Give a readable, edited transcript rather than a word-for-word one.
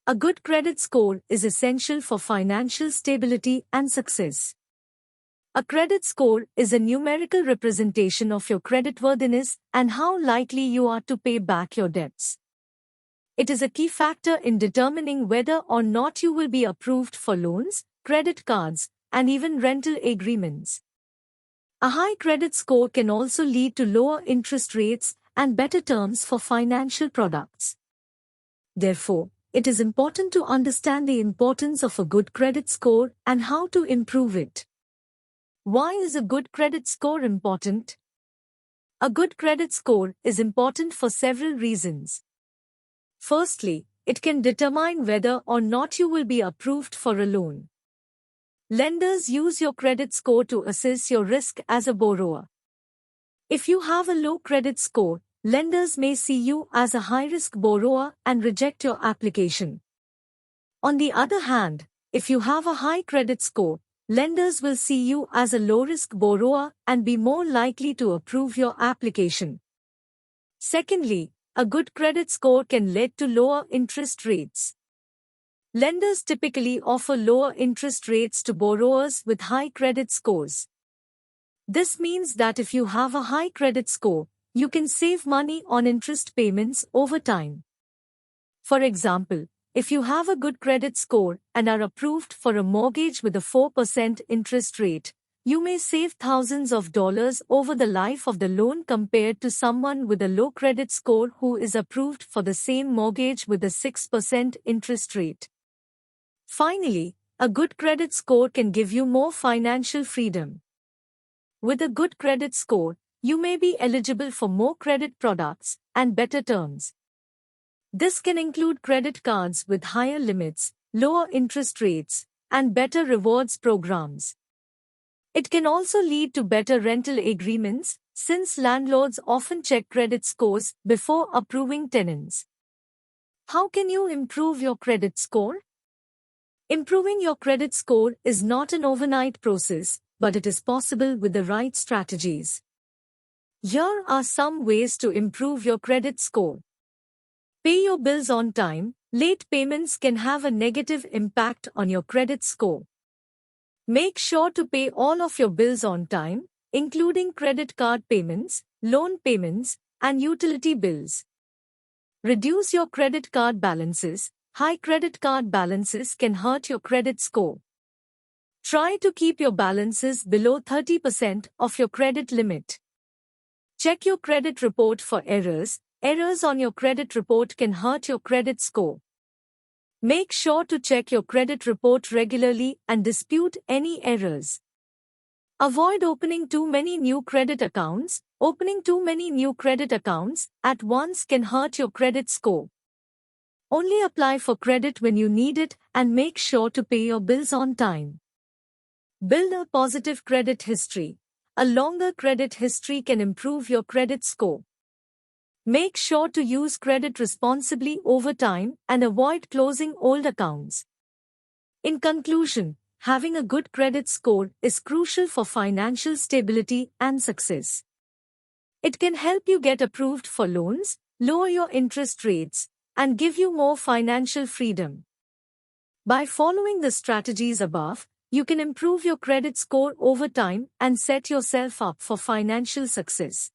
A good credit score is essential for financial stability and success. A credit score is a numerical representation of your creditworthiness and how likely you are to pay back your debts. It is a key factor in determining whether or not you will be approved for loans, credit cards, and even rental agreements. A high credit score can also lead to lower interest rates and better terms for financial products. Therefore, it is important to understand the importance of a good credit score and how to improve it. Why is a good credit score important? A good credit score is important for several reasons. Firstly, it can determine whether or not you will be approved for a loan. Lenders use your credit score to assess your risk as a borrower. If you have a low credit score, lenders may see you as a high-risk borrower and reject your application. On the other hand, if you have a high credit score, lenders will see you as a low-risk borrower and be more likely to approve your application. Secondly, a good credit score can lead to lower interest rates. Lenders typically offer lower interest rates to borrowers with high credit scores. This means that if you have a high credit score, you can save money on interest payments over time. For example, if you have a good credit score and are approved for a mortgage with a 4% interest rate, you may save thousands of dollars over the life of the loan compared to someone with a low credit score who is approved for the same mortgage with a 6% interest rate. Finally, a good credit score can give you more financial freedom. With a good credit score, you may be eligible for more credit products and better terms. This can include credit cards with higher limits, lower interest rates, and better rewards programs. It can also lead to better rental agreements, since landlords often check credit scores before approving tenants. How can you improve your credit score? Improving your credit score is not an overnight process, but it is possible with the right strategies. Here are some ways to improve your credit score. Pay your bills on time. Late payments can have a negative impact on your credit score. Make sure to pay all of your bills on time, including credit card payments, loan payments, and utility bills. Reduce your credit card balances. High credit card balances can hurt your credit score. Try to keep your balances below 30% of your credit limit. Check your credit report for errors. Errors on your credit report can hurt your credit score. Make sure to check your credit report regularly and dispute any errors. Avoid opening too many new credit accounts. Opening too many new credit accounts at once can hurt your credit score. Only apply for credit when you need it and make sure to pay your bills on time. Build a positive credit history. A longer credit history can improve your credit score. Make sure to use credit responsibly over time and avoid closing old accounts. In conclusion, having a good credit score is crucial for financial stability and success. It can help you get approved for loans, lower your interest rates, and give you more financial freedom. By following the strategies above, you can improve your credit score over time and set yourself up for financial success.